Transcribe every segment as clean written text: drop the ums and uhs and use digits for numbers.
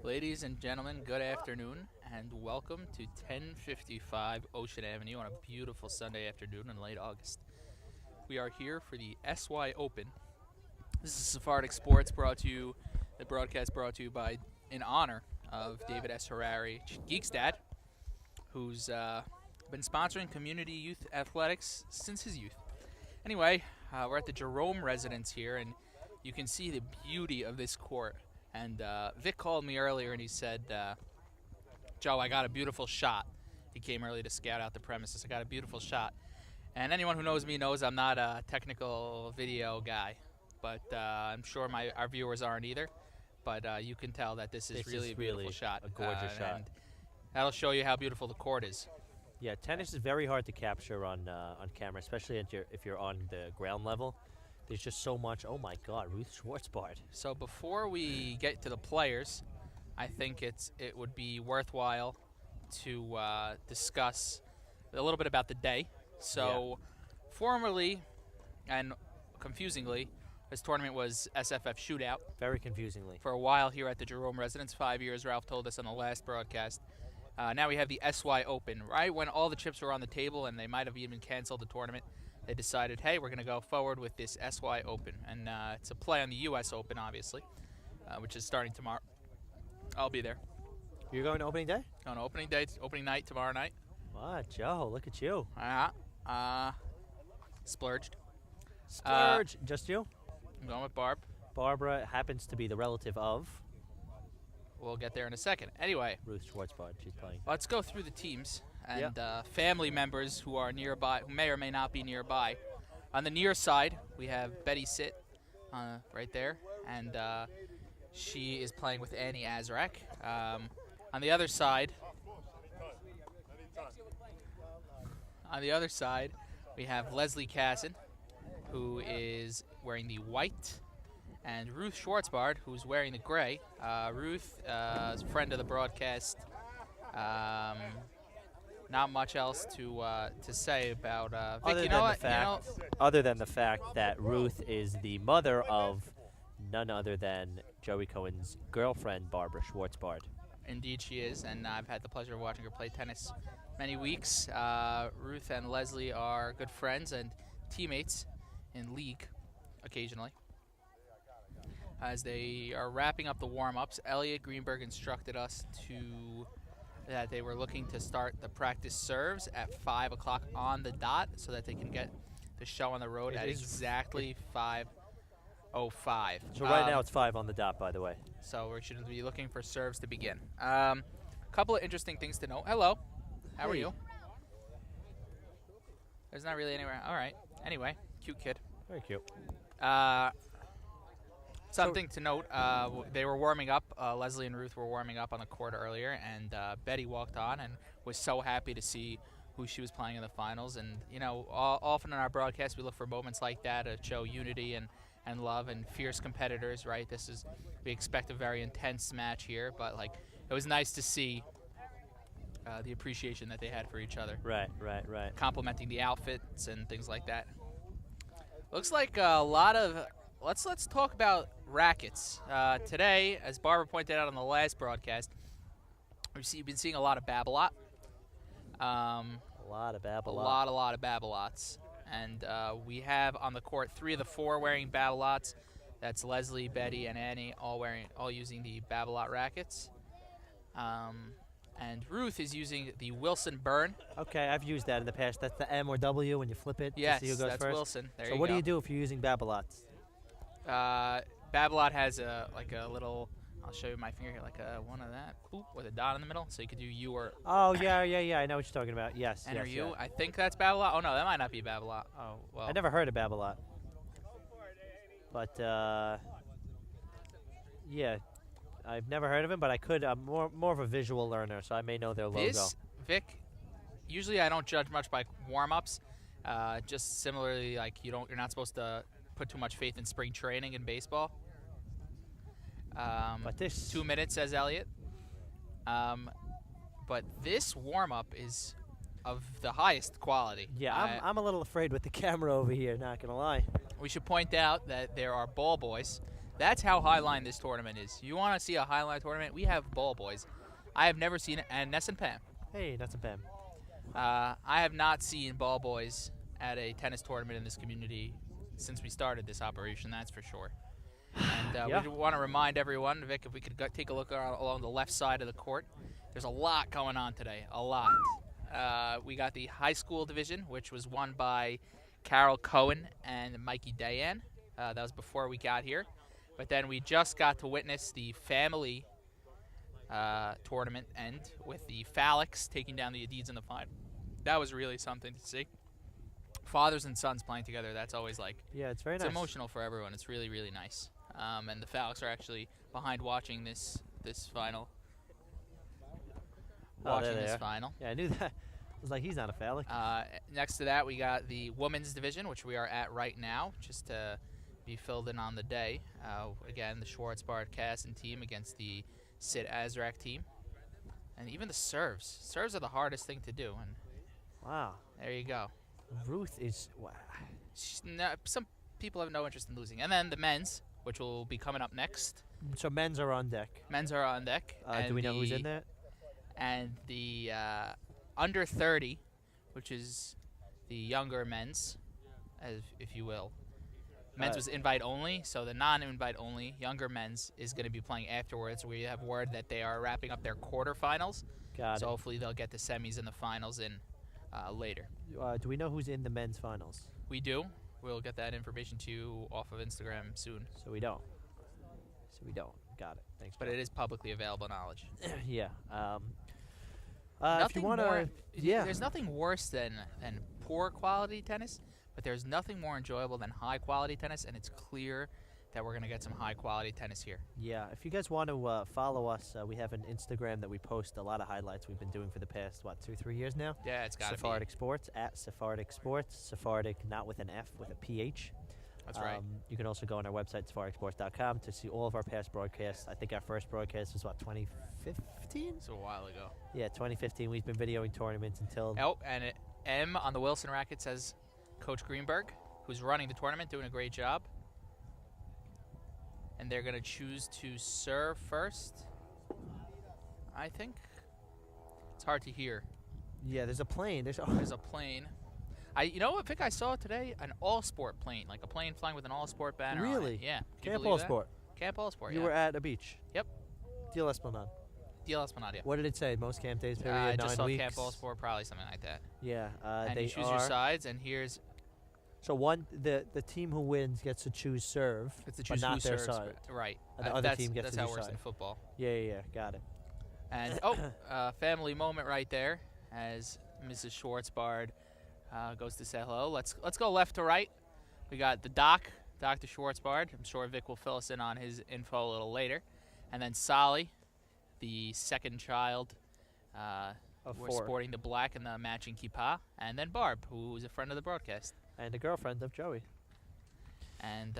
Ladies and gentlemen, good afternoon, and welcome to 1055 Ocean Avenue on a beautiful Sunday afternoon in late August. We are here for the SY Open. This is Sephardic Sports the broadcast brought to you by, in honor of David S. Harari, Geek's dad, who's been sponsoring community youth athletics since his youth. Anyway, we're at the Jerome residence here, and you can see the beauty of this court. And Vic called me earlier and he said, Joe, I got a beautiful shot. He came early to scout out the premises. I got a beautiful shot. And anyone who knows me knows I'm not a technical video guy. But I'm sure our viewers aren't either. But you can tell that this is really a beautiful shot. A gorgeous shot. And that'll show you how beautiful the court is. Yeah, tennis is very hard to capture on camera, especially if you're on the ground level. There's just so much. Oh my God, Ruth Schwartzbard. So before we get to the players, I think it would be worthwhile to discuss a little bit about the day. So, formerly and confusingly, this tournament was SFF Shootout. Very confusingly. For a while here at the Jerome residence, 5 years. Ralph told us on the last broadcast. Now we have the SY Open. Right when all the chips were on the table and they might have even canceled the tournament, they decided, hey, we're going to go forward with this SY Open. And it's a play on the US Open, obviously, which is starting tomorrow. I'll be there. You're going to opening day? Going to opening night tomorrow night. What, Joe? Look at you. Splurged. Splurge. Just you? I'm going with Barb. Barbara happens to be the relative of? We'll get there in a second. Anyway. Ruth Schwartzbard. She's playing. Let's go through the teams and family members who are nearby, who may or may not be nearby. On the near side, we have Betty Sit right there, and she is playing with Annie Azrak. On the other side, we have Leslie Casson, who is wearing the white, and Ruth Schwartzbard, who's wearing the gray. Ruth is a friend of the broadcast. Not much else to say about Vic. Other than the fact that Ruth is the mother of none other than Joey Cohen's girlfriend, Barbara Schwartzbard. Indeed she is, and I've had the pleasure of watching her play tennis many weeks. Ruth and Leslie are good friends and teammates in league occasionally. As they are wrapping up the warm-ups, Elliot Greenberg instructed us that they were looking to start the practice serves at 5 o'clock on the dot so that they can get the show on the road at exactly 5:05. So right now it's 5 on the dot, by the way. So we should be looking for serves to begin. A couple of interesting things to note. Hello. How are you? There's not really anywhere. All right. Anyway, cute kid. Very cute. Something to note, they were warming up. Leslie and Ruth were warming up on the court earlier, and Betty walked on and was so happy to see who she was playing in the finals. And, often in our broadcast we look for moments like that to show unity and love and fierce competitors, right? We expect a very intense match here, but, it was nice to see the appreciation that they had for each other. Right. Complimenting the outfits and things like that. Looks like a lot of... Let's talk about rackets. Today, as Barbara pointed out on the last broadcast, we've been seeing a lot of Babolat. A lot of Babolat. A lot of Babalots. And we have on the court 3 of the 4 wearing Babalots. That's Leslie, Betty, and Annie, all using the Babolat rackets. And Ruth is using the Wilson Burn. Okay, I've used that in the past. That's the M or W when you flip it. Yes, to see who goes that's first. Wilson. There you so go. what do you do if you're using Babalots? Babolat has a little, I'll show you my finger here, one of that, with a dot in the middle, so you could do U or... Oh, yeah, I know what you're talking about. Yes, Enter yes, U. yeah. I think that's Babolat. Oh, no, that might not be Babolat. Oh, well. I never heard of Babolat. But, yeah, I've never heard of him, but I could. I'm more of a visual learner, so I may know their logo. Vic, usually I don't judge much by warm-ups. Just similarly, you're not supposed to put too much faith in spring training in baseball. But this 2 minutes, says Elliot. But this warm-up is of the highest quality. Yeah, I'm a little afraid with the camera over here, not going to lie. We should point out that there are ball boys That's how highline this tournament is. You want to see a highline tournament? We have ball boys. I have never seen it, and Ness and Pam. Hey, that's a Pam. I have not seen ball boys at a tennis tournament in this community since we started this operation, that's for sure. And Yeah. we want to remind everyone, Vic, if we could take a look along the left side of the court, there's a lot going on today, a lot. We got the high school division, which was won by Carol Cohen and Mikey Dayan. That was before we got here. But then we just got to witness the family tournament end with the Phallics taking down the Adidas in the final. That was really something to see. Fathers and sons playing together, that's always like, Yeah, it's very it's nice. emotional for everyone. It's really, really nice. And the Phallics are actually behind watching this final. Oh, there Watching they this are. final. Yeah, I knew that. I was like, he's not a phallic. Next to that, we got the women's division, which we are at right now, just to be filled in on the day. Again, the Schwartzbard Casson team against the Sid Azrak team. And even the serves. Serves are the hardest thing to do. And Wow. there you go. Ruth is. Wow. Some people have no interest in losing. And then the men's, which will be coming up next. So men's are on deck. Men's are on deck. Do we know who's in that? And the under 30, which is the younger men's, if you will. Men's was invite only, so the non-invite only younger men's is going to be playing afterwards. We have word that they are wrapping up their quarterfinals, Got so hopefully they'll get the semis and the finals in later. it. Do we know who's in the men's finals? We do. We'll get that information to you off of Instagram soon. So we don't. Got it. Thanks. But it is publicly available knowledge. Yeah. If Nothing you want more. to, yeah. There's nothing worse than poor quality tennis, but there's nothing more enjoyable than high quality tennis, and it's clear that we're going to get some high quality tennis here. Yeah, if you guys want to follow us, we have an Instagram that we post a lot of highlights we've been doing for the past, 2-3 years now? Yeah, it's got to be. Sephardic Sports, at Sephardic Sports. Sephardic, not with an F, with a PH. That's right. You can also go on our website, sephardicsports.com, to see all of our past broadcasts. I think our first broadcast was, 2015? It's a while ago. Yeah, 2015. We've been videoing tournaments until... Oh, and M on the Wilson racket says Coach Greenberg, who's running the tournament, doing a great job. And they're going to choose to serve first, I think. It's hard to hear. Yeah, there's a plane. There's a plane. You know what, Vic? I saw today an all-sport plane, like a plane flying with an all-sport banner on Really? it. Yeah. Can you Camp believe All that? Sport. Camp All-Sport, You yeah. were at a beach. Yep. Deal Esplanade. DL Esplanade, yeah. What did it say? Most camp days period, I 9 just saw weeks? Camp All-Sport, probably something like that. Yeah, And they you choose are. your sides, and here's So the team who wins gets to choose serve, it's to but choose not who their serves. side. Right. And the other that's team gets that's to how do it works side. in football. Yeah, got it. And family moment right there as Mrs. Schwartzbard goes to say hello. Let's go left to right. We got the doc, Dr. Schwartzbard. I'm sure Vic will fill us in on his info a little later. And then Solly, the second child, Of we're 4. sporting the black and the matching kippah. And then Barb, who is a friend of the broadcast. And a girlfriend of Joey. And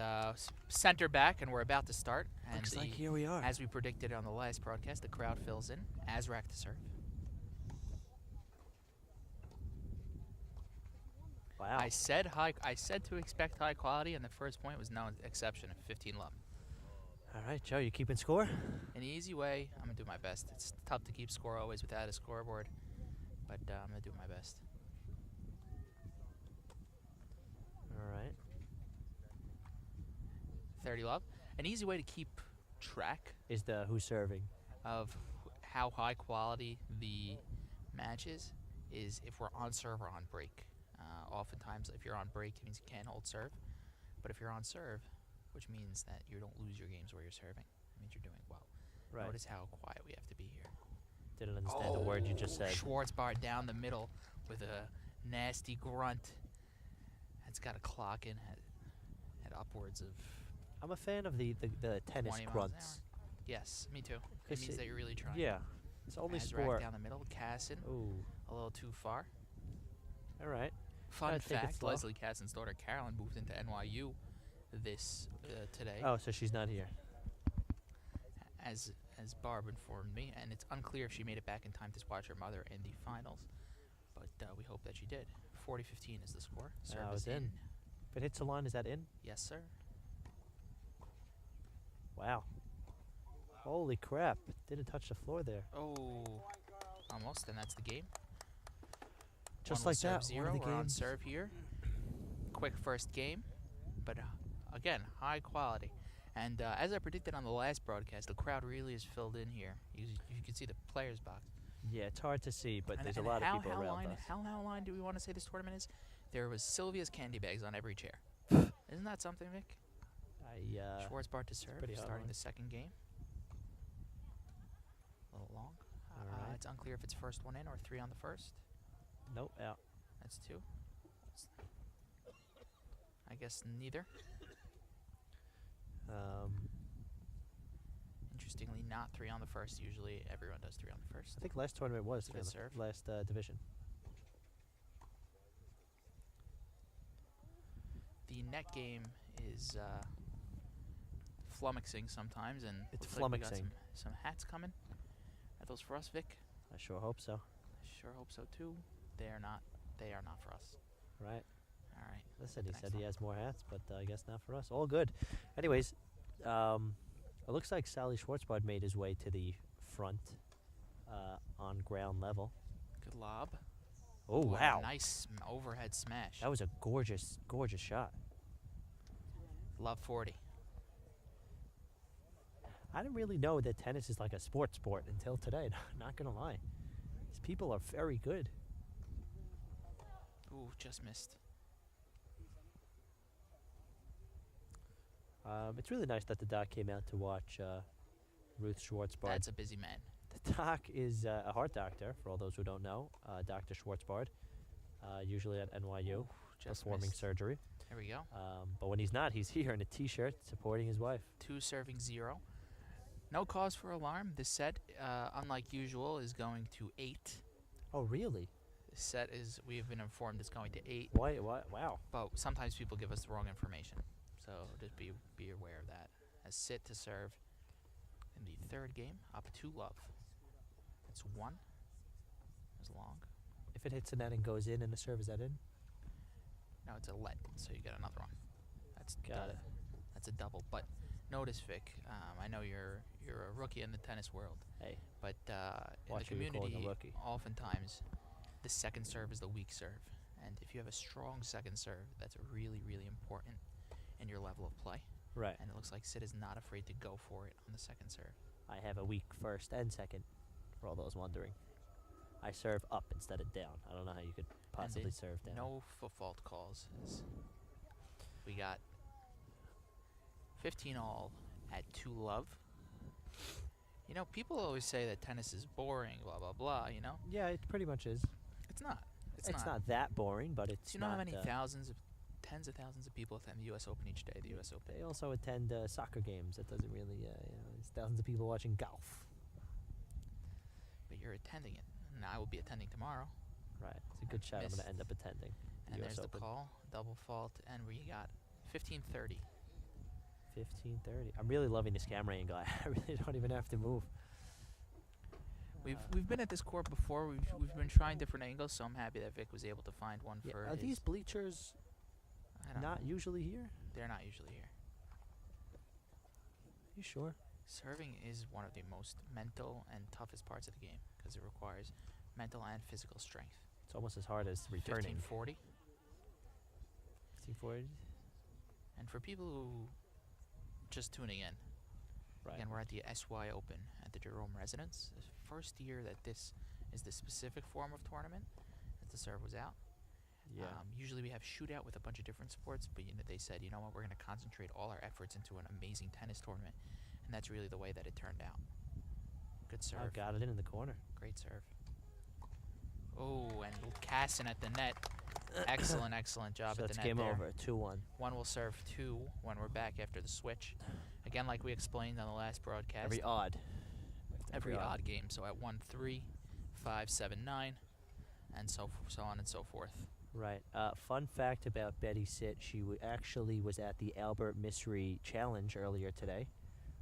center back, and we're about to start. And Looks like here we are. as we predicted on the last broadcast, the crowd fills in. Azrak to serve. Wow. I said to expect high quality, and the first point was no exception. 15 love. All right, Joe, you keeping score? An easy way. I'm gonna do my best. It's tough to keep score always without a scoreboard, but I'm gonna do my best. All right. 30 love. An easy way to keep track Is the who's serving? of how high quality the match is if we're on serve or on break. Oftentimes, if you're on break, it means you can't hold serve. But if you're on serve, which means that you don't lose your games where you're serving, it means you're doing well. Right. Notice how quiet we have to be here. Didn't understand the word you just said. Schwartzbard down the middle with a nasty grunt. It's got a clock in at upwards of I'm a fan of the tennis 20 miles an grunts. hour. Yes, me too. It 'Cause means that you're really trying. Yeah. It's only Azrak sport. down the middle. Casson Ooh. a little too far. All right. Fun I think it's fact: low. Leslie Casson's daughter Carolyn moved into NYU today, Oh, so she's not here. as Barb informed me, and it's unclear if she made it back in time to watch her mother in the finals, but we hope that she did. 40-15 is the score. Oh, Service it's in. If it hits the line, is that in? Yes, sir. Wow. Holy crap. Didn't touch the floor there. Oh, almost, and that's the game. Just One will like serve that, zero. one of the We're on games. serve here. Quick first game, but again, high quality. And as I predicted on the last broadcast, the crowd really is filled in here. You can see the players' box. Yeah, it's hard to see, but And- there's a and lot how, of people how around line, us. How line do we want to say this tournament is? There was Sylvia's candy bags on every chair. Isn't that something, Vic? Schwartzbart to serve, pretty hot starting line. the second game. A little long. Alright. It's unclear if it's first one in or three on the first. Nope, out. That's two. I guess neither. Interestingly, not three on the first. Usually everyone does three on the first. I think last tournament was Good serve. last division. The net game is flummoxing sometimes, and It's looks like we got flummoxing. some hats coming. Are those for us, Vic? I sure hope so. Sure hope so too. They are not. They are not for us. Right. All right. Listen, he Next said he one. has more hats, but I guess not for us. All good. Anyways, it looks like Sally Schwartzbard made his way to the front on ground level. Good lob. Oh, Ooh, wow. Nice overhead smash. That was a gorgeous, gorgeous shot. Love 40. I didn't really know that tennis is like a sport until today. Not going to lie. These people are very good. Ooh, just missed. It's really nice that the doc came out to watch Ruth Schwartzbard. That's a busy man. The doc is a heart doctor, for all those who don't know. Dr. Schwartzbard, usually at NYU, Just performing missed. surgery. There we go. But when he's not, he's here in a T-shirt supporting his wife. Two serving zero. No cause for alarm. This set, unlike usual, is going to 8. Oh, really? This set is, we have been informed, is going to 8. Why? Wow. But sometimes people give us the wrong information. So just be aware of that. As sit to serve in the third game, up 2 love. It's 1. It's long. If it hits the net and goes in and the serve, is that in? No, it's a let, so you get another one. That's Got it. That's a double. But notice, Vic, I know you're a rookie in the tennis world, Hey, but in the watch who you're calling a community, rookie. oftentimes the second serve is the weak serve, and if you have a strong second serve, that's really, really important in your level of play. right. And it looks like Sid is not afraid to go for it on the second serve. I have a weak first and second, for all those wondering. I serve up instead of down. I don't know how you could possibly serve down. No fault calls. We got 15 all at 2 love. You know, people always say that tennis is boring, blah, blah, blah, you know? Yeah, it pretty much is. It's not. It's not that boring, but it's Do you know how not, many tens of thousands of people attend the U.S. Open each day, the U.S. Open? They also attend soccer games. That doesn't really, there's thousands of people watching golf. But you're attending it. And I will be attending tomorrow. Right. It's a good shot. I'm going Missed. to end up attending. And US there's Open. the call, double fault, and we got 15:30. 15:30. I'm really loving this camera angle. I really don't even have to move. We've been at this court before. We've been trying different angles, so I'm happy that Vic was able to find one Yeah, for are his. these bleachers I don't not know. usually here? They're not usually here. You sure? Serving is one of the most mental and toughest parts of the game because it requires mental and physical strength. It's almost as hard as returning. 1540. 1540. And for people who just tuning in, Right. again, we're at the SY Open at the Jerome Residence. The first year that this is the specific form of tournament, that the serve was out. Yeah. Usually we have shootout with a bunch of different sports, but they said, you know what, we're going to concentrate all our efforts into an amazing tennis tournament, and that's really the way that it turned out. Good serve. Oh, got it in the corner. Great serve. Oh, and Casson at the net. Excellent, excellent job So at it's the net game there. over. 2-1. One will serve 2 when we're back after the switch. Again, like we explained on the last broadcast. Every odd. Every odd game. So at 1-3, 5-7-9, and so on and so forth. Right. Fun fact about Betty Sitt, she actually was at the Albert Misri Challenge earlier today.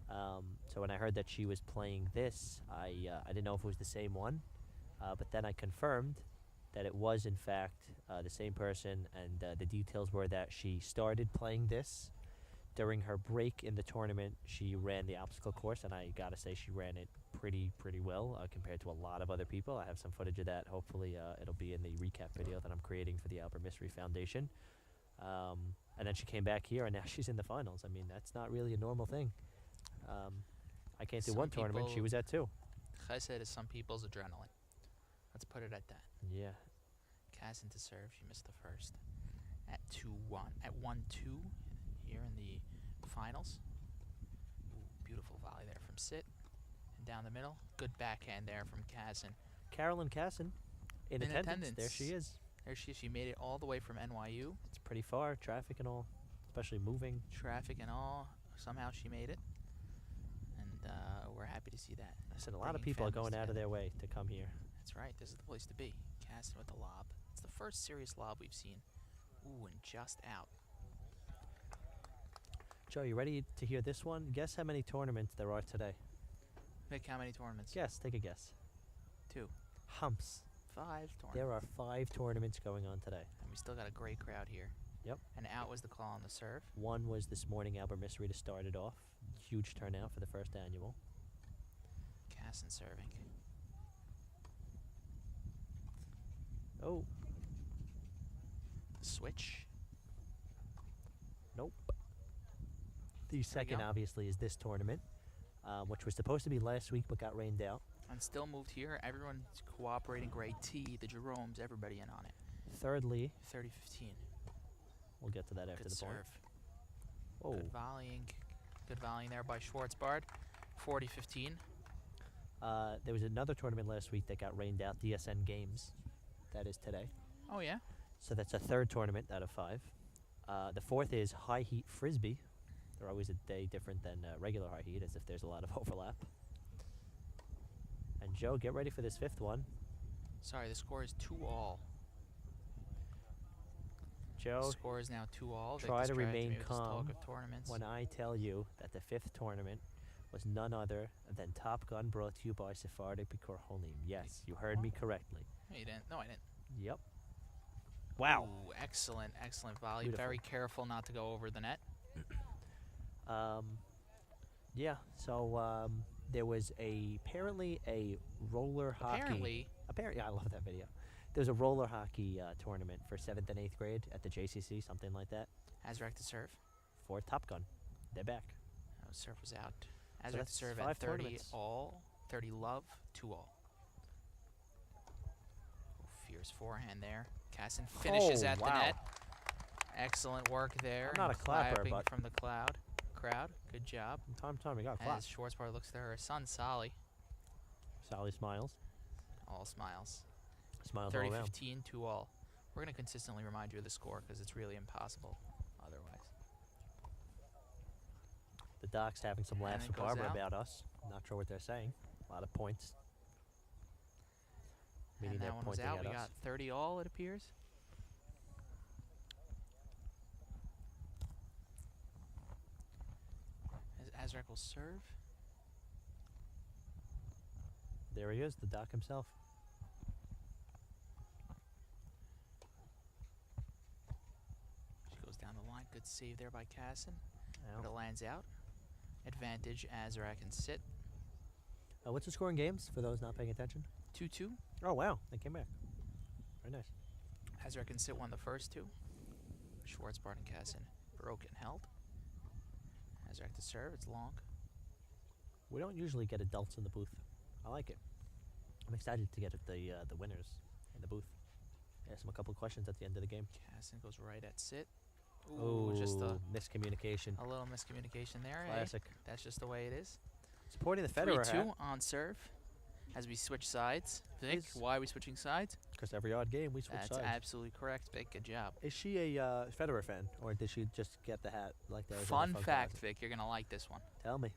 So when I heard that she was playing this, I didn't know if it was the same one. But then I confirmed that it was, in fact, the same person, and the details were that she started playing this During her break in the tournament, she ran the obstacle course, and I gotta say she ran it pretty well compared to a lot of other people. I have some footage of that. Hopefully, it'll be in the recap video that I'm creating for the Albert Mystery Foundation. And then she came back here, and now she's in the finals. I mean, that's not really a normal thing. I can't do Some one tournament. She people- was at 2. Chesed is some people's adrenaline. Let's put it at that. Yeah. Kazan to serve. She missed the first. At 2-1. At 1-2 here in the finals. Ooh, beautiful volley there from Sit. And down the middle. Good backhand there from Kazan. Carolyn Casson in attendance. There she is. There she is. She made it all the way from NYU. It's pretty far, traffic and all, especially moving. Traffic and all. Somehow she made it. And we're happy to see that. I said a lot of Bringing people are families going out of together. their way to come here. That's right. This is the place to be. Kazan with the lob. It's the first serious lob we've seen. Ooh, and just out. Joe, you ready to hear this one? Guess how many tournaments there are today. Vic, how many tournaments? Guess, take a guess. 2. Humps. 5 tournaments. There are 5 tournaments going on today. And we still got a great crowd here. Yep. And out was the call on the serve. One was this morning, Albert Mystery, to start it off. Huge turnout for the first annual. Casson serving. Oh, Switch. nope. The second, go. obviously, is this tournament, which was supposed to be last week but got rained out. And still moved here. Everyone's cooperating. Great T, the Jeromes, everybody in on it. Thirdly, 30-15. we'll get to that after Good the point. serve. Oh, Good volleying. Good volleying there by Schwartzbard. 40-15. there was another tournament last week that got rained out, DSN Games. That is today. Oh, yeah? So that's a third tournament out of 5. The fourth is High Heat Frisbee. They're always a day different than regular High Heat, as if there's a lot of overlap. And Joe, get ready for this 5th one. Sorry, the score is 2-all. Joe, Score is now 2-all. Vic try to distracted remain me with this talk calm of tournaments. when I tell you that the 5th tournament was none other than Top Gun, brought to you by Sephardic Bikor Holim. Yes, you heard me correctly. No, you didn't. No, I didn't. Yep. Wow. Ooh, excellent, excellent volley. Beautiful. Very careful not to go over the net. Yeah, so there was apparently a roller hockey. Apparently, I love that video. There's a roller hockey tournament for 7th and 8th grade at the JCC, something like that, Azrak to serve. for Top Gun. They're back. Oh, serve was out. So Azrak to that's serve 5 at 30 tournaments. all, 30 love, 2-all. Oh, fierce forehand there. Casson finishes Oh, at wow. the net. Excellent work there. I'm not and a clapper, clapping but- from the crowd. Good job. From time to time, we got clap. As Schwartzbar looks to her son, Sally. Sally smiles. All smiles. Smiles all around. 30-15, 2-all. We're going to consistently remind you of the score because it's really impossible otherwise. The doc's having some And laughs it with goes Barbara out. about us. Not sure what they're saying. A lot of points. Meaning And they're that one was pointing out. at We us. got 30-all, it appears. As Azrak will serve. There he is, the doc himself. She goes down the line. Good save there by Casson. Ow. But it lands out. Advantage Azrak can sit. What's the score in games for those not paying attention? 2-2. Oh, wow. They came back. Very nice. Azrak can sit won the first 2. Schwartzbart and Casson broke and held. Azrak to serve. It's long. We don't usually get adults in the booth. I like it. I'm excited to get the winners in the booth. Ask them a couple questions at the end of the game. Casson goes right at sit. Ooh, just a miscommunication. little miscommunication there. eh? Classic. That's just the way it is. Supporting the Federer 3-2 on serve as we switch sides. Vic, Is- why are we switching sides? because every odd game we switch That's sides. absolutely correct, Vic. Good job. Is she a Federer fan, or did she just get the hat like that? Fun fact, Vic, you're going to like this one. Tell me.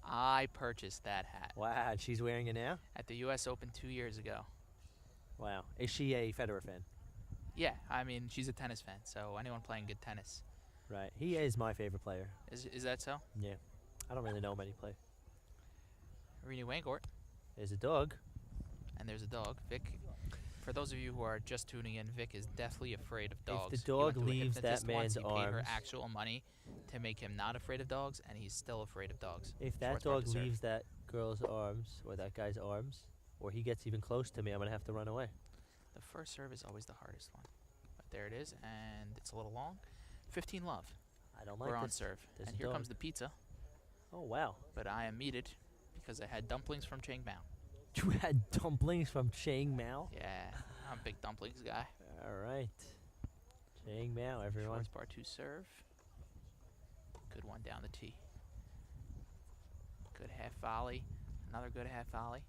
I purchased that hat Wow, she's wearing it now? at the U.S. Open 2 years ago. Wow. Is she a Federer fan? Yeah, I mean, she's a tennis fan, so anyone playing good tennis. Right. He is my favorite player. Is that so? Yeah. I don't really know many play. Rini Wangort, There's a dog. and there's a dog. Vic For those of you who are just tuning in, Vic is deathly afraid of dogs. If the He went dog to a leaves that hypnotist once, man's he paid her arms, actual money to make him not afraid of dogs, and he's still afraid of dogs. if that Short spot dog to serve. leaves that girl's arms or that guy's arms, or he gets even close to me, I'm gonna have to run away. The first serve is always the hardest one. But there it is, and it's a little long. 15 love. I don't like We're on this. serve. This And here dog. comes the pizza, Oh wow! but I am meated because I had dumplings from Chiang Mao. You had dumplings from Chiang Mao. Yeah, I'm a big dumplings guy. All right, Chiang Mao, everyone. Short bar to serve. Good one down the tee. Good half volley. Another good half volley.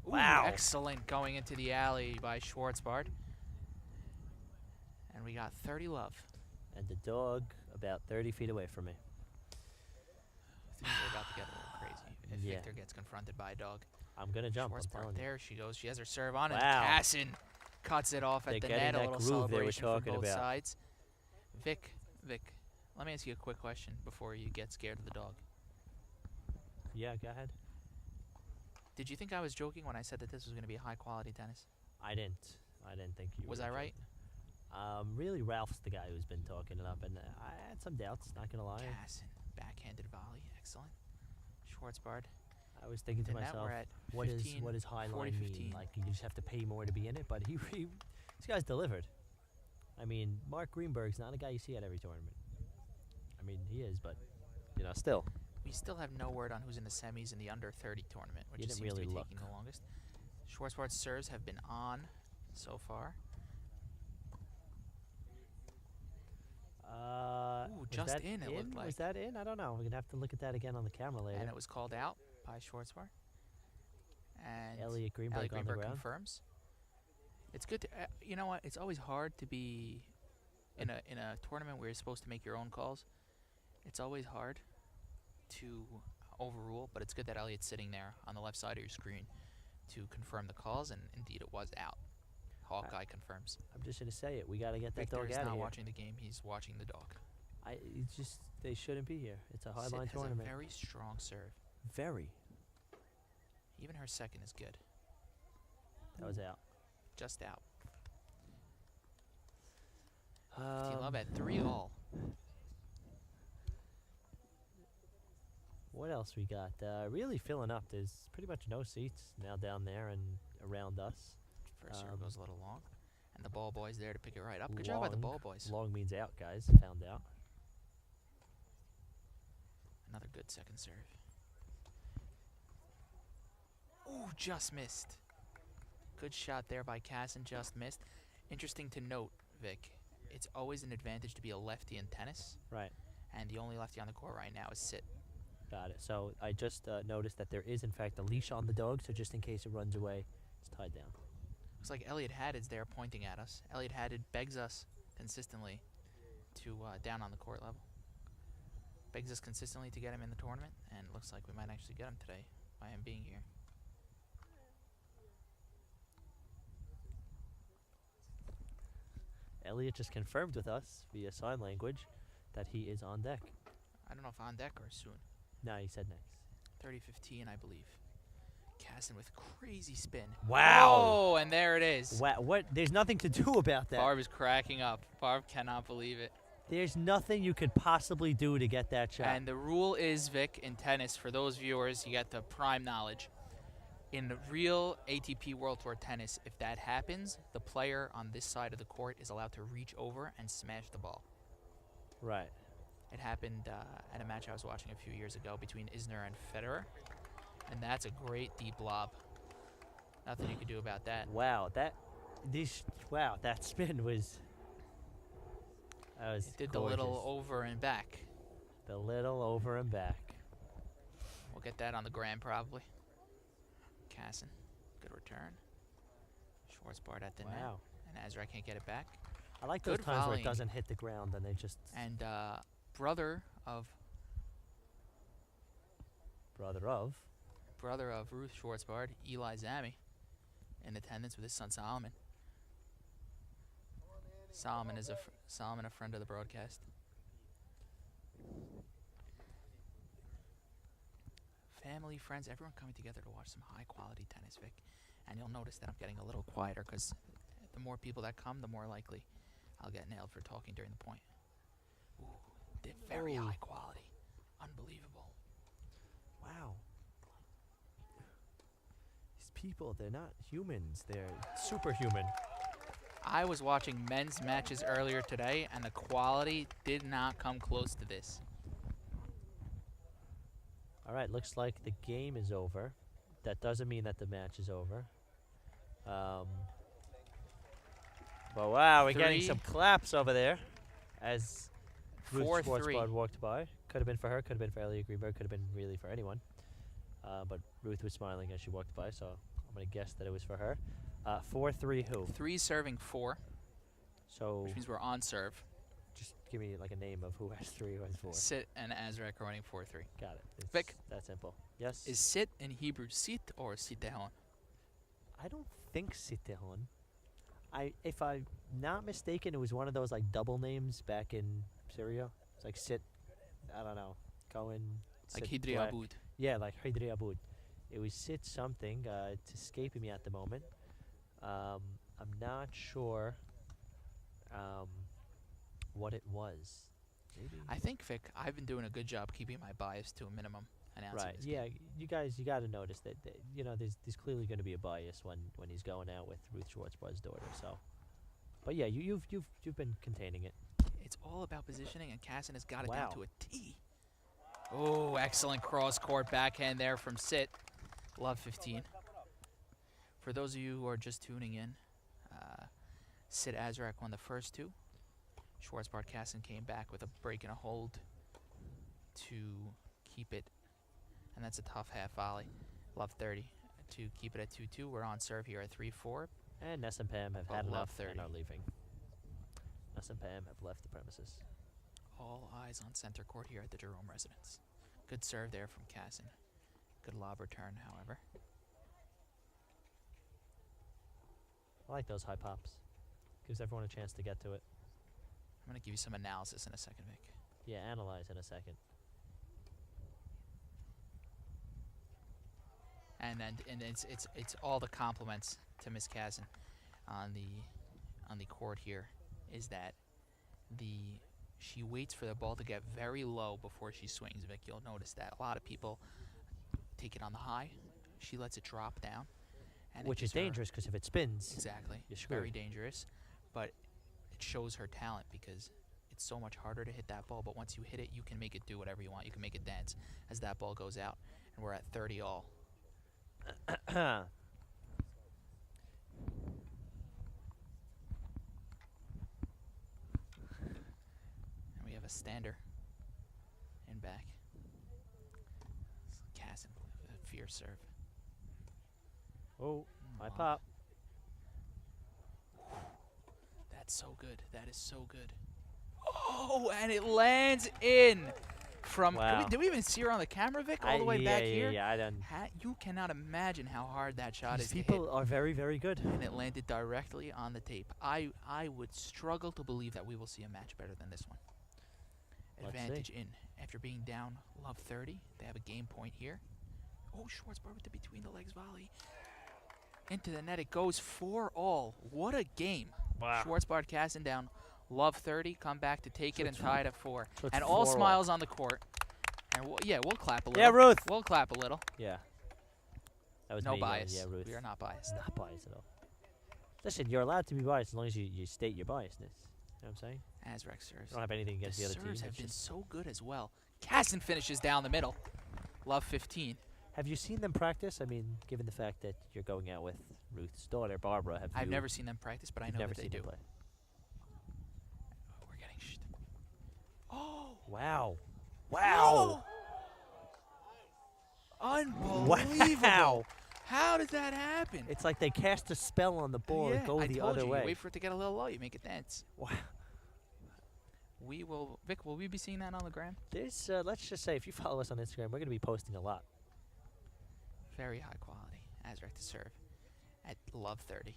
Ooh, Wow. excellent going into the alley by Schwartzbart. And we got 30 love. And the dog about 30 feet away from me. Things are about to get a little crazy if Yeah. Victor gets confronted by a dog. I'm gonna jump. I'm Schwartzbart, telling you. there she goes. She has her serve on, and Wow. Casson cuts it off They're at the getting net. A that little groove they were celebration from talking both about. sides. Vic, let me ask you a quick question before you get scared of the dog. Yeah, go ahead. Did you think I was joking when I said that this was going to be high quality tennis? I didn't think you. Was were I right? joking. Really, Ralph's the guy who's been talking it up, and I had some doubts. Not gonna lie. Casson, backhanded volley, excellent. Schwartzbart. I was thinking to And now myself, we're at what 15, does high 40, line mean? 15. Like you just have to pay more to be in it? But this guy's delivered. I mean, Mark Greenberg's not a guy you see at every tournament. I mean, he is, but still. We still have no word on who's in the semis in the under 30 tournament, which You just didn't seems to really be look. taking the longest. Schwartzbart's serves have been on so far. Ooh, Was just that in, it looked like. Was that in? I don't know. We're gonna have to look at that again on the camera later. And it was called out by Schwartzbart. And Elliot Greenberg Elliot on the Greenberg ground. confirms. It's good to, you know what? It's always hard to be in a tournament where you're supposed to make your own calls. It's always hard to overrule, but it's good that Elliot's sitting there on the left side of your screen to confirm the calls, and indeed it was out. Hawkeye confirms. I'm just gonna say it. We gotta get that Victor dog is out of not here. watching the game; he's watching the dog. It's just they shouldn't be here. It's a high Sid line has tournament. a very strong serve. Very. Even her second is good. That was out. Just out. 15 love at 3-all. What else we got? Really filling up. There's pretty much no seats now down there and around us. First serve goes a little long, and the ball boy's there to pick it right up. Good job by the ball boys. Long means out, guys. Found out. Another good second serve. Ooh, just missed. Good shot there by Casson, just missed. Interesting to note, Vic, it's always an advantage to be a lefty in tennis, Right. and the only lefty on the court right now is Sid. Got it. So I just noticed that there is, in fact, a leash on the dog, so just in case it runs away, it's tied down. Looks like Elliot Haddad's there pointing at us. Elliot Haddad begs us consistently to down on the court level. Begs us consistently to get him in the tournament, and it looks like we might actually get him today by him being here. Elliot just confirmed with us via sign language that he is on deck. I don't know if on deck or soon. No, he said next. 30-15, I believe. Casson with crazy spin. Wow. Oh, and there it is. Wow. What? There's nothing to do about that. Barb is cracking up. Barb cannot believe it. There's nothing you could possibly do to get that shot. And the rule is, Vic, in tennis, for those viewers, you get the prime knowledge. In the real ATP World Tour tennis, if that happens, the player on this side of the court is allowed to reach over and smash the ball. Right. It happened at a match I was watching a few years ago between Isner and Federer, and that's a great deep lob. Nothing you can do about that. Wow. That spin was. That was It did gorgeous. the little over and back. The little over and back. We'll get that on the gram probably. Casson, good return. Schwartzbart at the net, Wow. and Azra can't get it back. I like those Good times where volleying. it doesn't hit the ground and they just. And brother of Ruth Schwartzbart, Eli Zami, in attendance with his son Solomon. Solomon is a friend of the broadcast. family, friends, everyone coming together to watch some high-quality tennis, Vic. And you'll notice that I'm getting a little quieter because the more people that come, the more likely I'll get nailed for talking during the point. Ooh, they're very Oh. high quality. Unbelievable. Wow. These people, they're not humans. They're superhuman. I was watching men's matches earlier today, and the quality did not come close to this. All right, looks like the game is over. That doesn't mean that the match is over. But wow, we're getting 3. some claps over there as Ruth 4-3. Schwartzbard walked by. Could have been for her, could have been for Elliot Greenberg, could have been really for anyone. But Ruth was smiling as she walked by, so I'm going to guess that it was for her. 4-3 who? 3 serving 4, So which means we're on serve. just give me like a name of who has 3, who has 4. Sit and Azraq are running 4-3. Got it. It's Vic. that simple. Yes? Is sit in Hebrew sit or sitehon? I don't think Sitehon. If I'm not mistaken, it was one of those like double names back in Syria. It's like Sit, I don't know, Cohen. Like Sit Hidri Black. Aboud. Yeah, like Hidri Aboud. It was Sit something. It's escaping me at the moment. I'm not sure what it was. Maybe. I think, Vic, I've been doing a good job keeping my bias to a minimum. Announcing Right. this Yeah. game. You guys, you got to notice that, you know there's clearly going to be a bias when he's going out with Ruth Schwartzbard's daughter. So, but yeah, you've been containing it. It's all about positioning, and Casson has got it Wow. down to a T. Oh, excellent cross-court backhand there from Sit. Love 15. For those of you who are just tuning in, Sit Azraq won the first 2. Schwartzbard Casson came back with a break and a hold to keep it. And that's a tough half volley. Love 30 to keep it at 2-2. We're on serve here at 3-4. And Ness and Pam have But had love enough 30. and are leaving. Ness and Pam have left the premises. All eyes on center court here at the Jerome residence. Good serve there from Casson. Good lob return, however. I like those high pops. Gives everyone a chance to get to it. I'm going to give you some analysis in a second, Vic. Yeah, analyze in a second. And it's all the compliments to Miss Casson on the court here is that she waits for the ball to get very low before she swings, Vic. You'll notice that a lot of people take it on the high. She lets it drop down, and it Which is gives her- dangerous because if it spins, Exactly, you're very screwed. dangerous, but it shows her talent because it's so much harder to hit that ball. But once you hit it, you can make it do whatever you want. You can make it dance as that ball goes out, and we're at 30 all. And we have a stander in back. Casson with a fierce serve. Oh, high Lob. pop. That's so good. That is so good. Oh, and it lands in from. Wow. Did we even see her on the camera, Vic? All the way back here. Yeah, I done. You cannot imagine how hard that shot These is to hit. people are very, very good. And it landed directly on the tape. I would struggle to believe that we will see a match better than this one. Let's see. Advantage in. After being down love 30, they have a game point here. Oh, Schwartzbard with the between the legs volley. Into the net it goes 4-all. What a game. Wow. Schwartzbard Casson down love 30, come back to take So it and it's tie it at 4. so it's And all 4-all. smiles on the court. And we'll clap a little. Yeah, Ruth. We'll clap a little. Yeah. That was No me yelling, bias. Yeah, Ruth. We are not biased. Not biased at all. Listen, you're allowed to be biased as long as you state your biasness. You know what I'm saying? Azraq serves. I don't have anything against the other team. serves have It's been just- so good as well. Casson finishes down the middle. Love 15. Have you seen them practice? I mean, given the fact that you're going out with Ruth's daughter, Barbara, have I've you never seen them practice, but I you've know never that they seen do. them play? Oh, we're getting Oh! Wow. Wow. Unbelievable! Wow. How did that happen? It's like they cast a spell on the ball yeah, and go I the told other you, way. You wait for it to get a little low, you make it dance. Wow. We will, Vic. Will we be seeing that on the gram? This, let's just say, if you follow us on Instagram, we're going to be posting a lot. Very high quality. Azraq to serve at love 30.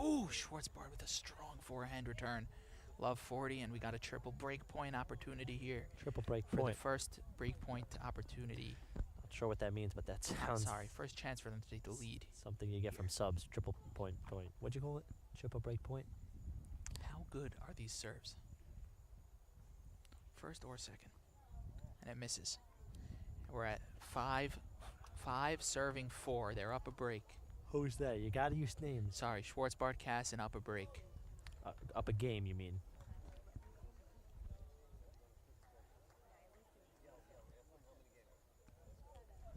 Ooh, Schwartzbard with a strong forehand return. Love 40, and we got a triple break point opportunity here Triple break for point. the first break point opportunity Not sure what that means, but that I'm sounds sorry. First chance for them to take the lead. something you get from subs. Triple point. What'd you call it? Triple break point? How good are these serves? First or second. And it misses. We're at 5 serving 4. They're up a break. Who's that? You gotta use names. Sorry, Schwartzbart, Casson up a break. Up a game, you mean?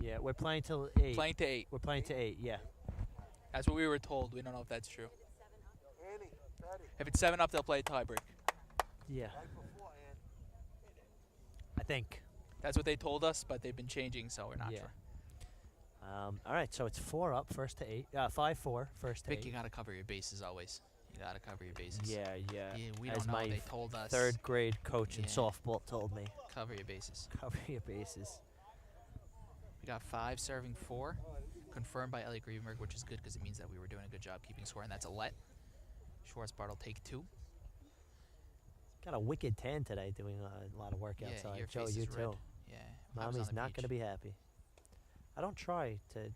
Yeah, we're playing till 8. Playing to 8. We're playing to 8, yeah. That's what we were told. We don't know if that's true. If it's 7 up, they'll play a tiebreak. Yeah. I think. That's what they told us, but they've been changing, so we're not Yeah. sure. All right, so it's 4 up, first to 8. 5-4, first to Vic, 8. you gotta cover your bases always. You gotta cover your bases. Yeah. Yeah, we As don't know. my They told us. third grade coach in Yeah. softball told me. Cover your bases. Cover your bases. We got 5 serving 4. Confirmed by Elliot Greenberg, which is good because it means that we were doing a good job keeping score, and that's a let. Schwartzbart will take 2. Got a wicked tan today doing a lot of work Yeah, outside. your Joe, face you is too. red. Yeah. I was on Mommy's the not beach. going to be happy. I don't try to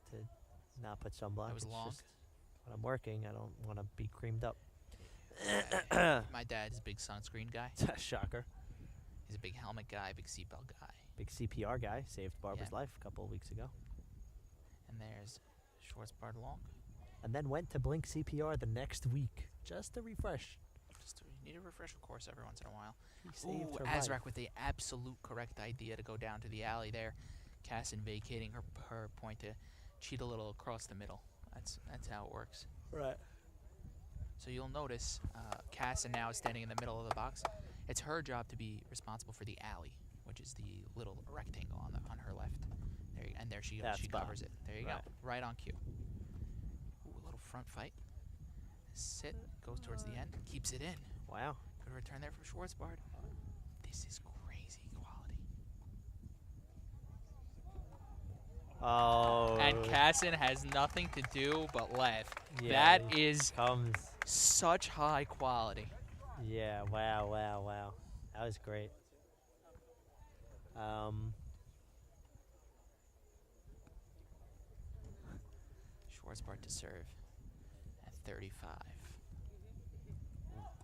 not put sunblock. It was it's long. just when I'm working, I don't want to be creamed up. My dad's a big sunscreen guy. Shocker. He's a big helmet guy, big seatbelt guy. Big CPR guy saved Barbara's Yeah. life a couple of weeks ago. And there's Schwartzbart long. And then went to Blink CPR the next week just to refresh. Just need a refresher course every once in a while. He saved Ooh, her life. Azrak with the absolute correct idea to go down to the alley there. Casson vacating her point to cheat a little across the middle. That's how it works. Right. So you'll notice Casson now is standing in the middle of the box. It's her job to be responsible for the alley, which is the little rectangle on her left. There she goes. That She spot. covers it. There you Right. go. Right on cue. Ooh, a little front fight. Sit. Goes towards the end. Keeps it in. Wow. Good return there from Schwartzbart. This is crazy quality. Oh. And Casson has nothing to do but laugh. Yeah, That he is comes. such high quality. Yeah. Wow. That was great. Schwartzbart to serve at 35.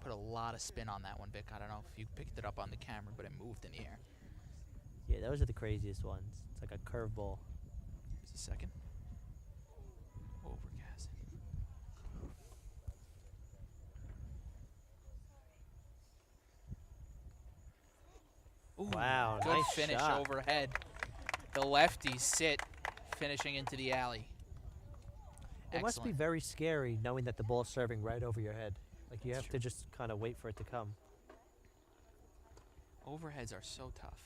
Put a lot of spin on that one, Vic. I don't know if you picked it up on the camera, but it moved in the air. Yeah, those are the craziest ones. It's like a curveball. Just a second. Over Casson. Ooh, Wow, good nice finish shot. overhead. The lefties sit, finishing into the alley. It must be Excellent. very scary knowing that the ball's serving right over your head. Like you That's have to just kind of wait for it to come. Overheads are so tough.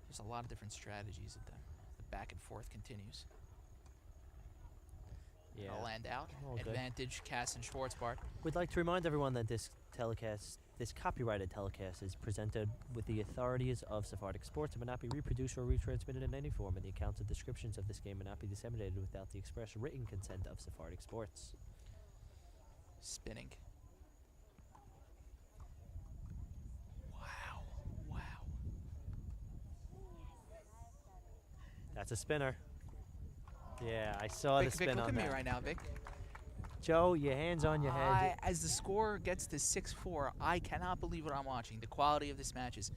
There's a lot of different strategies at them. The back and forth continues. Yeah. Gonna land out. All good. Advantage, Cass and Schwartzbart. We'd like to remind everyone that this copyrighted telecast is presented with the authorities of Sephardic Sports and may not be reproduced or retransmitted in any form, and the accounts and descriptions of this game may not be disseminated without the express written consent of Sephardic Sports. Spinning. Wow. That's a spinner. Yeah, I saw Vic, the spin Vic, look on at me that. right now, Vic. Joe, your hands on your head. As the score gets to 6-4, I cannot believe what I'm watching. The quality of this match is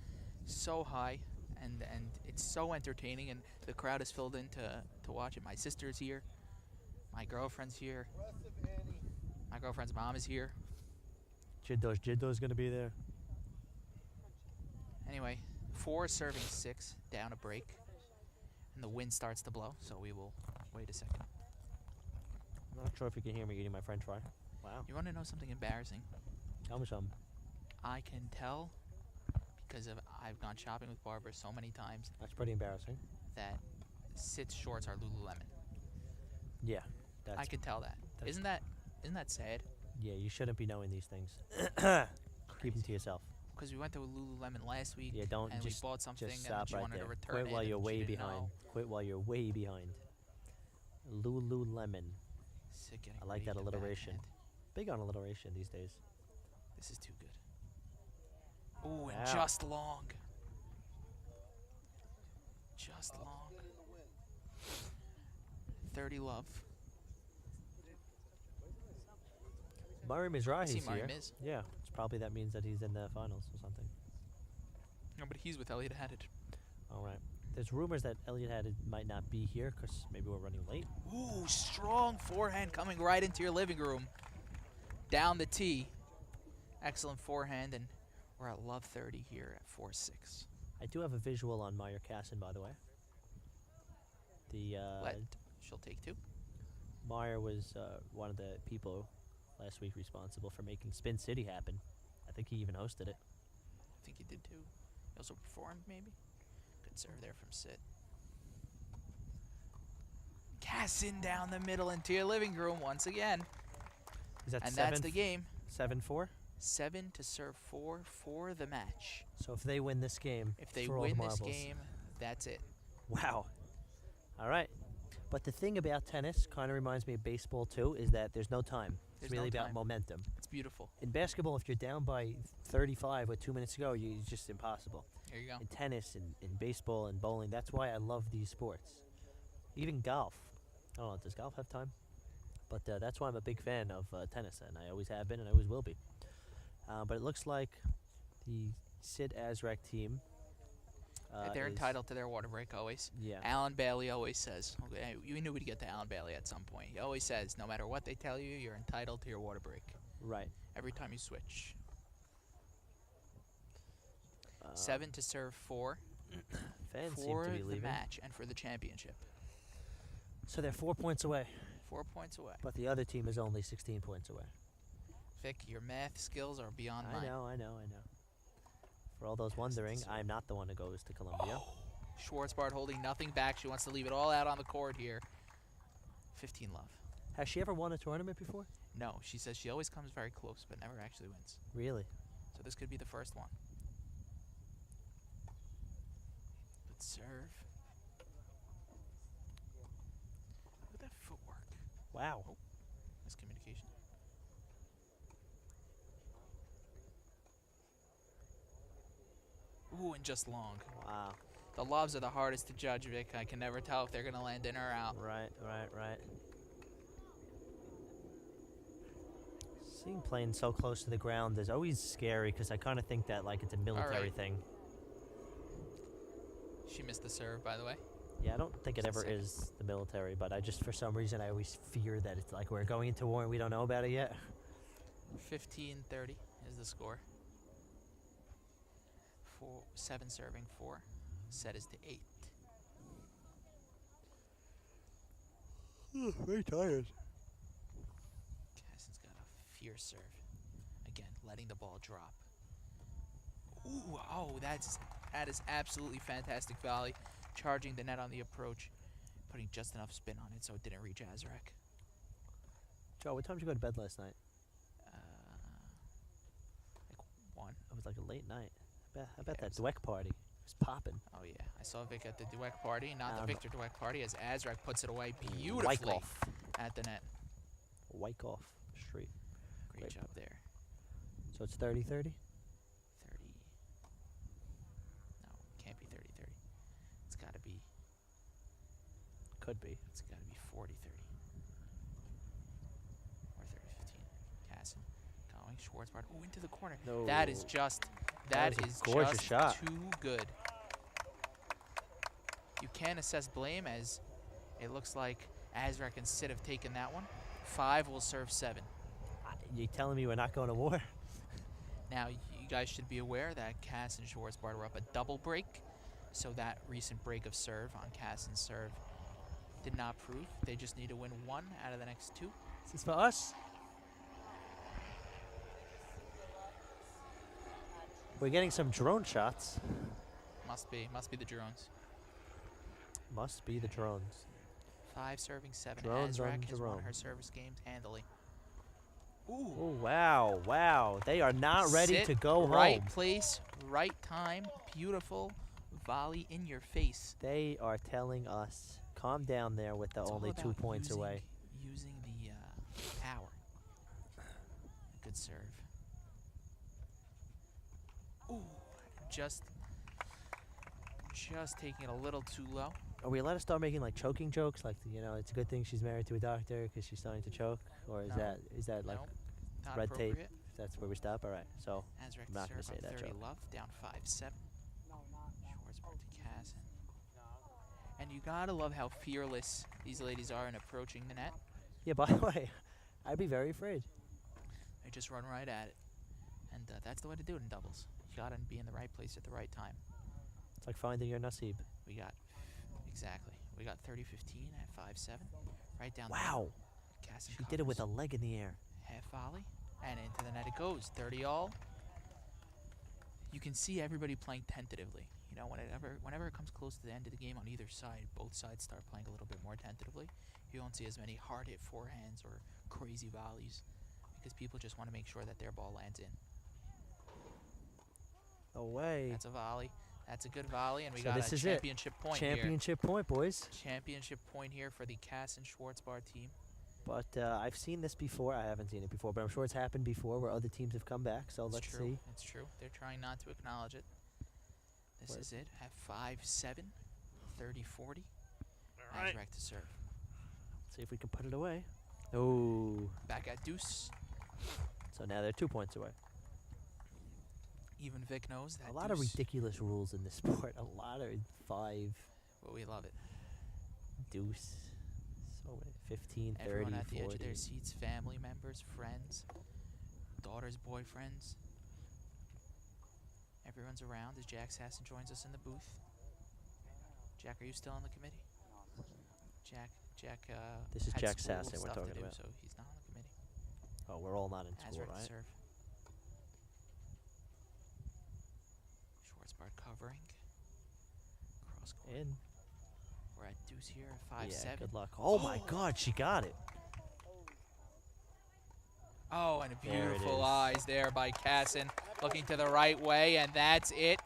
so high, and it's so entertaining, and the crowd is filled in to watch it. My sister's here. My girlfriend's here. My girlfriend's mom is here. Jiddo's going to be there. Anyway, 4 serving 6, down a break, and the wind starts to blow, so we will wait a second. I'm not sure if you can hear me eating my french fry. Wow. You want to know something embarrassing? Tell me something. I can tell, because I've gone shopping with Barbara so many times, That's pretty embarrassing. that Sit's shorts are Lululemon. Yeah. I could tell that. that's- Isn't that sad? Yeah, you shouldn't be knowing these things. Keep them to yourself. Because we went to Lululemon last week, Yeah, don't and just we bought something, just and then stop she right wanted there. to return Quit it, while and you're she way didn't behind. know. Quit while you're way behind. Lululemon. Sit getting I like ready that to alliteration. backhand. Big on alliteration these days. This is too good. Ooh, and Wow. just long. just long. 30 love. Murray I see Mizrahi's Murray here. Miz. Yeah, it's probably that means that he's in the finals or something. No, but he's with Elliot Haddad. All right. There's rumors that Elliot Haddad might not be here because maybe we're running late. Ooh, strong forehand coming right into your living room. Down the tee. Excellent forehand, and we're at love 30 here at 4-6. I do have a visual on Meyer Casson, by the way. She'll take 2. Meyer was one of the people last week responsible for making Spin City happen. I think he even hosted it. I think he did too. He also performed, maybe. Good serve there from Sid. Casson down the middle into your living room once again. Is that And seven, that's the game. 7-4? 7 to serve 4 for the match. So if they win this game, If they throw all win the this marbles. game, that's it. Wow. All right. But the thing about tennis kind of reminds me of baseball too, is that there's no time. It's There's no really about time. momentum. It's beautiful. In basketball, if you're down by 35 with 2 minutes to go, it's just impossible. Here you go. In tennis, in baseball, and bowling, that's why I love these sports. Even golf. I don't know, does golf have time? But that's why I'm a big fan of tennis, and I always have been and I always will be. But it looks like the Sid Azraq team They're is- entitled to their water break always. Yeah. Alan Bailey always says, okay, we knew we'd get to Alan Bailey at some point. He always says, no matter what they tell you, you're entitled to your water break. Right. Every time you switch. Uh, 7 to serve 4 Fans seem for to be the leaving. match and for the championship. So they're 4 points away, 4 points away. but the other team is only 16 points away. Vic, your math skills are beyond I mine. know. For all those wondering, I'm not the one who goes to Columbia. Schwartzbart holding nothing back. She wants to leave it all out on the court here. 15 love. Has she ever won a tournament before? No, she says she always comes very close, but never actually wins. Really? So this could be the first one. Good serve. Look at that footwork. Wow. Miscommunication. Ooh, and just long. Wow. The lobs are the hardest to judge, Vic. I can never tell if they're going to land in or out. Right. Seeing planes so close to the ground is always scary because I kind of think that like it's a military right. thing. She missed the serve, by the way. Yeah, I don't think it Just a ever second. is the military, but I just, for some reason, I always fear that it's like we're going into war and we don't know about it yet. 15-30 is the score. 7 serving 4. Set is to 8. Very tired. Casson's got a fierce serve. Again, letting the ball drop. Ooh, oh, that is absolutely fantastic volley. Charging the net on the approach. Putting just enough spin on it so it didn't reach Azraq. Joe, what time did you go to bed last night? Like 1. It was like a late night. I bet Yeah, that it Dweck party was popping. Oh, yeah. I saw Vic at the Dweck party, not the Um, Victor Dweck party, as Azraq puts it away beautifully Wyckoff. at the net. Wyckoff Street. Great Great. job there. So it's 30-30? 30. No, can't be 30-30. It's got to be. Could be. It's got to be 40-30. Or 30-15. Casson going. Schwartzbart. Oh, into the corner. No. That is just. That That was a is gorgeous just shot. too good. You can't assess blame as it looks like Azraq and Sid have taken that one. 5 will serve 7. You telling me we're not going to war? Now, you guys should be aware that Cass and Schwartzbart were up a double break, so that recent break of serve on Cassin's serve did not prove. They just need to win 1 out of the next 2. Is this for us? We're getting some drone shots. Must be the drones. Must be the drones. 5 serving 7. Drones on Azraq has won drone. her service games handily. Ooh. Oh, wow. They are not ready Sit, to go right home. place, right time. Beautiful volley in your face. They are telling us, calm down there with the It's all only 2 about points away. Using the power. Good serve. just taking it a little too low. Are we allowed to start making like choking jokes? Like, you know, it's a good thing she's married to a doctor because she's starting to choke, or is No. that like No, not red tape? appropriate. That's where we stop. All right. So As I'm not gonna serve say up that 30 joke. love, down 5-7. Schwartzberg to Cassin. And you gotta love how fearless these ladies are in approaching the net. Yeah. By the way, I'd be very afraid. They just run right at it. And that's the way to do it in doubles. You gotta be in the right place at the right time. It's like finding your nasib. We got 30-15 at 5-7. Right down Wow. the Cassin She did it with a covers. leg in the air. Half volley. And into the net it goes. 30 all. You can see everybody playing tentatively. You know, whenever it comes close to the end of the game on either side, both sides start playing a little bit more tentatively. You don't see as many hard hit forehands or crazy volleys because people just want to make sure that their ball lands in. Away. That's a volley. That's a good volley, and we So got this a is it. championship point Championship point, boys. here. Championship point here for the Cass and Schwartzbar team. But I've seen this before. I haven't seen it before, but I'm sure it's happened before where other teams have come back. So It's let's true. see. It's true. They're trying not to acknowledge it. This What? is it at 5-7, 30-40. All right. Azraq to serve. See if we can put it away. Oh. Back at deuce. So now they're 2 points away. Even Vic knows that A lot of deuce, ridiculous rules in this sport. A lot of 5 but we love it. deuce. So many. 15, 30, Everyone at the 40. edge of their seats, family members, friends, daughters, boyfriends. Everyone's around as Jack Sasson joins us in the booth. Jack, are you still on the committee? Jack. This is had Jack school and Sasson we're stuff to talking do, about. so he's not on the committee. Oh, we're all not in school, Azraq to right? serve. Schwartzbart covering. Cross court. In. We're at deuce here, Yeah, 5-7. good luck. Oh my God, she got it. Oh, and a There it beautiful is. eyes there by Casson, looking to the right way, and that's it.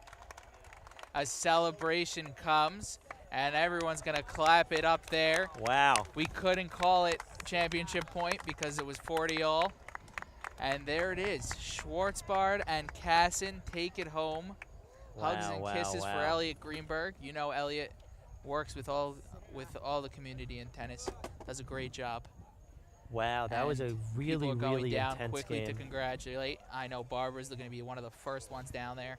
A celebration comes, and everyone's going to clap it up there. Wow. We couldn't call it championship point because it was 40 all. And there it is. Schwartzbard and Casson take it home. Hugs and kisses for Elliot Greenberg. You know Elliot works with all the community in tennis. Does a great job. Wow, that was a And really, people are going really down intense quickly game. to congratulate. I know Barbara's going to be one of the first ones down there.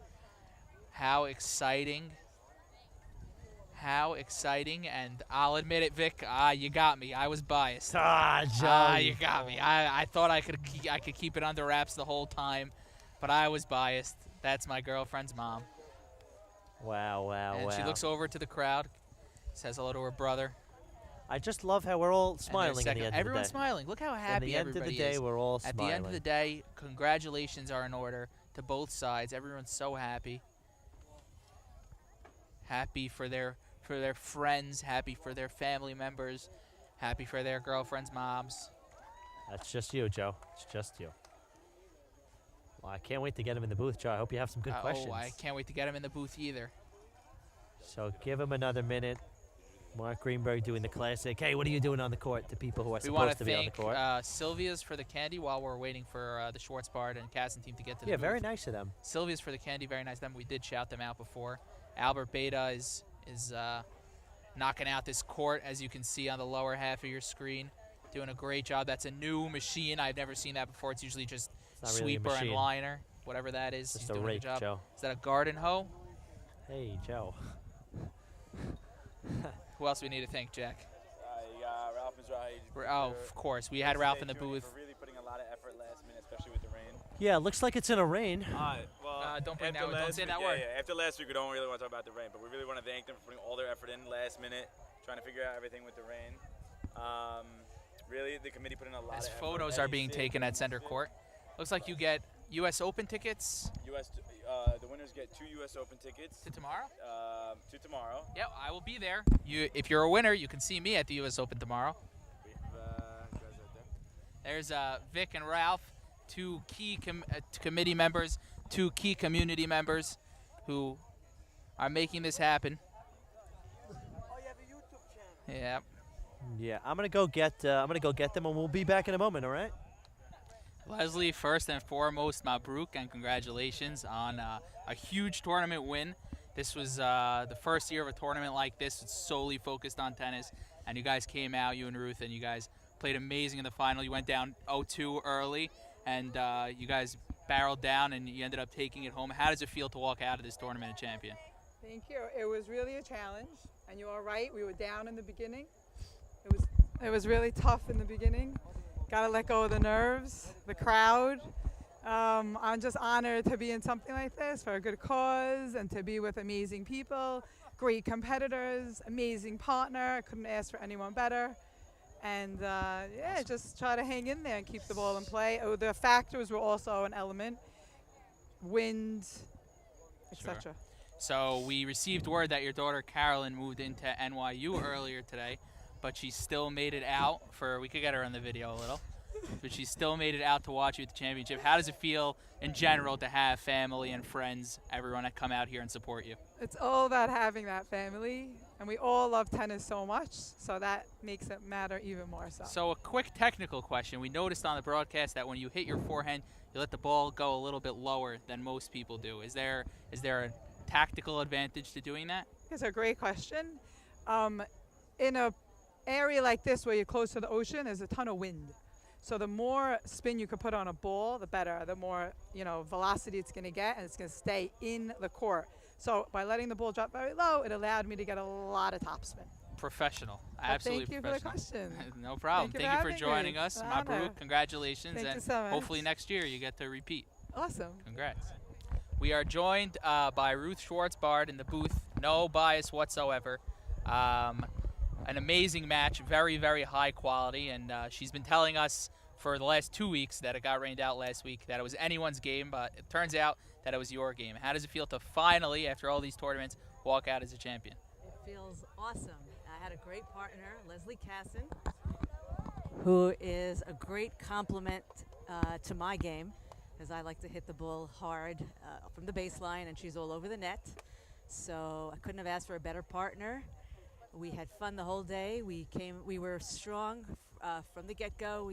How exciting. How exciting. And I'll admit it, Vic, you got me. I was biased. Joe. You got me. I thought I could keep it under wraps the whole time, but I was biased. That's my girlfriend's mom. Wow, And she looks over to the crowd, says hello to her brother. I just love how we're all and they're smiling at the second- end Everyone's of the day. smiling. Look how At happy the end of the everybody day, is. we're all At smiling. the end of the day, congratulations are in order to both sides. Everyone's so happy. Happy for their friends, happy for their family members, happy for their girlfriends' moms. That's just you, Joe. It's just you. Well, I can't wait to get him in the booth, Joe. I hope you have some good questions. Oh, I can't wait to get him in the booth either. So give him another minute. Mark Greenberg doing the classic. Hey, what are you doing on the court to people who are We want supposed to to be on the thank court? Sylvia's for the candy while we're waiting for the Schwartzbard and Casson team to get to the Yeah, booth. very nice of them. Sylvia's for the candy, very nice of them. We did shout them out before. Albert Beta is knocking out this court, as you can see on the lower half of your screen. Doing a great job. That's a new machine. I've never seen that before. It's usually just It's not really a sweeper and machine. liner, whatever that is. Just He's a doing rake, a good job. Joe. Is that a garden hoe? Hey, Joe. Who else we need to thank, Jack? You got Ralph Mizrahi. Oh, of course. We had Ralph in the booth. For really putting a lot of effort last minute, especially with the rain. Yeah, looks like it's in a rain. Don't bring after that- don't last say week- that word. Yeah, after last week, we don't really want to talk about the rain, but we really want to thank them for putting all their effort in last minute, trying to figure out everything with the rain. Really, the committee put in a lot As of effort. photos are being taken at center court. Looks like you get U.S. Open tickets The winners get 2 U.S. Open tickets to tomorrow. to tomorrow. Yep, I will be there. If you're a winner, you can see me at the U.S. Open tomorrow. We have guys right there. There's Vic and Ralph, two key committee members, two key community members who are making this happen. Oh, you have a YouTube channel. Yeah. Yeah, I'm gonna go get them, and we'll be back in a moment. All right. Leslie, first and foremost, Mabruk, and congratulations on a huge tournament win. This was the first year of a tournament like this. It's solely focused on tennis, and you guys came out, you and Ruth, and you guys played amazing in the final. You went down 0-2 early, and you guys barreled down, and you ended up taking it home. How does it feel to walk out of this tournament a champion? Thank you. It was really a challenge, and you are right. We were down in the beginning. It was really tough in the beginning. Got to let go of the nerves, the crowd. I'm just honored to be in something like this for a good cause and to be with amazing people, great competitors, amazing partner. I couldn't ask for anyone better. And yeah, just try to hang in there and keep the ball in play. Oh, the factors were also an element, wind, etc. Sure. So we received word that your daughter Carolyn moved into NYU earlier today, but she still made it out for, we could get her on the video a little, but she still made it out to watch you at the championship. How does it feel in general to have family and friends, everyone that come out here and support you? It's all about having that family, and we all love tennis so much, so that makes it matter even more so. So a quick technical question. We noticed on the broadcast that when you hit your forehand, you let the ball go a little bit lower than most people do. Is there a tactical advantage to doing that? It's a great question. In a area like this where you're close to the ocean, there's a ton of wind. So the more spin you can put on a ball, the better. The more velocity it's going to get, and it's going to stay in the court. So by letting the ball drop very low, it allowed me to get a lot of topspin. Professional, absolutely thank you professional. For the question. No problem. Thank you for joining us. Mabruk, congratulations, Thank and you so much. hopefully next year you get to repeat. Awesome. Congrats. We are joined by Ruth Schwartzbard in the booth. No bias whatsoever. An amazing match, very, very high quality, and she's been telling us for the last 2 weeks that it got rained out last week, that it was anyone's game, but it turns out that it was your game. How does it feel to finally, after all these tournaments, walk out as a champion? It feels awesome. I had a great partner, Leslie Casson, who is a great complement to my game, as I like to hit the ball hard from the baseline, and she's all over the net. So I couldn't have asked for a better partner. We had fun the whole day. We were strong from the get-go.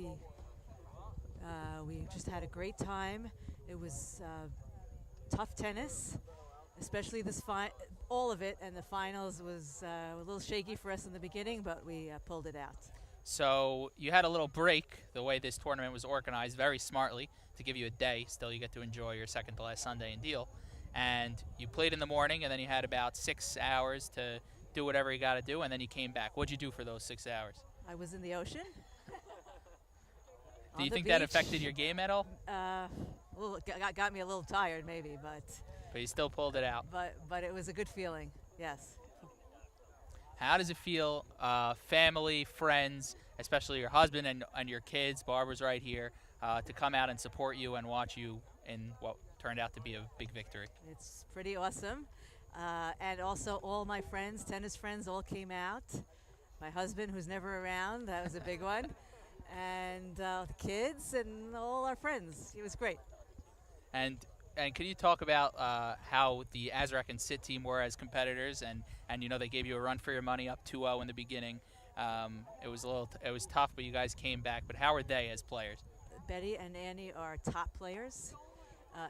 We just had a great time. It was tough tennis, especially all of it, and the finals was a little shaky for us in the beginning, but we pulled it out. So you had a little break, the way this tournament was organized, very smartly, to give you a day. Still, you get to enjoy your second to last Sunday in Deal. And you played in the morning, and then you had about 6 hours to do whatever you got to do, and then you came back. What'd you do for those 6 hours? I was in the ocean. Do you think that affected your game at all? Well, got me a little tired, maybe, but you still pulled it out. But it was a good feeling, yes. How does it feel, family, friends, especially your husband and your kids, Barbara's right here, to come out and support you and watch you in what turned out to be a big victory? It's pretty awesome. And also all my friends, tennis friends, all came out. My husband, who's never around, that was a big one. And the kids and all our friends. It was great. And can you talk about how the Azraq and Sit team were as competitors, and they gave you a run for your money up 2-0 in the beginning. It was tough, but you guys came back. But how were they as players? Betty and Annie are top players.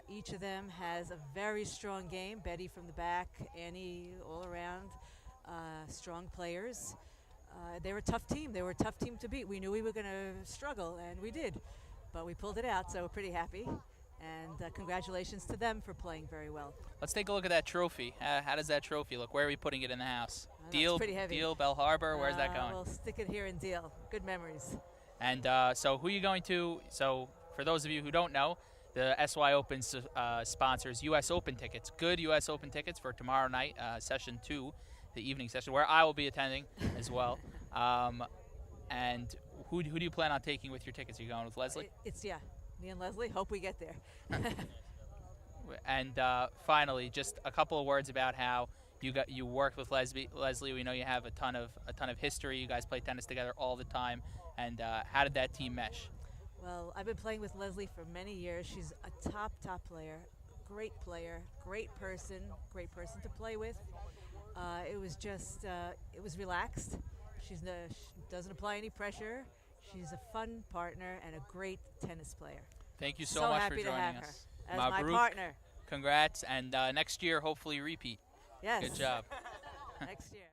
Each of them has a very strong game. Betty from the back, Annie all around, strong players. They were a tough team. They were a tough team to beat. We knew we were going to struggle, and we did. But we pulled it out, so we're pretty happy. And congratulations to them for playing very well. Let's take a look at that trophy. How does that trophy look? Where are we putting it in the house? It's pretty heavy. Deal, Bell Harbor, where's that going? We'll stick it here in Deal. Good memories. And so who are you going to? So for those of you who don't know, the SY Open sponsors U.S. Open tickets. Good U.S. Open tickets for tomorrow night, session 2, the evening session, where I will be attending as well. And who do you plan on taking with your tickets? Are you going with Leslie? Me and Leslie. Hope we get there. And finally, just a couple of words about how you worked with Leslie. We know you have a ton of history. You guys play tennis together all the time. And how did that team mesh? Well, I've been playing with Leslie for many years. She's a top player, great person to play with. It was just, it was relaxed. She doesn't apply any pressure. She's a fun partner and a great tennis player. Thank you so much for joining us. As my partner. Congrats, and next year, hopefully repeat. Yes. Good job. Next year.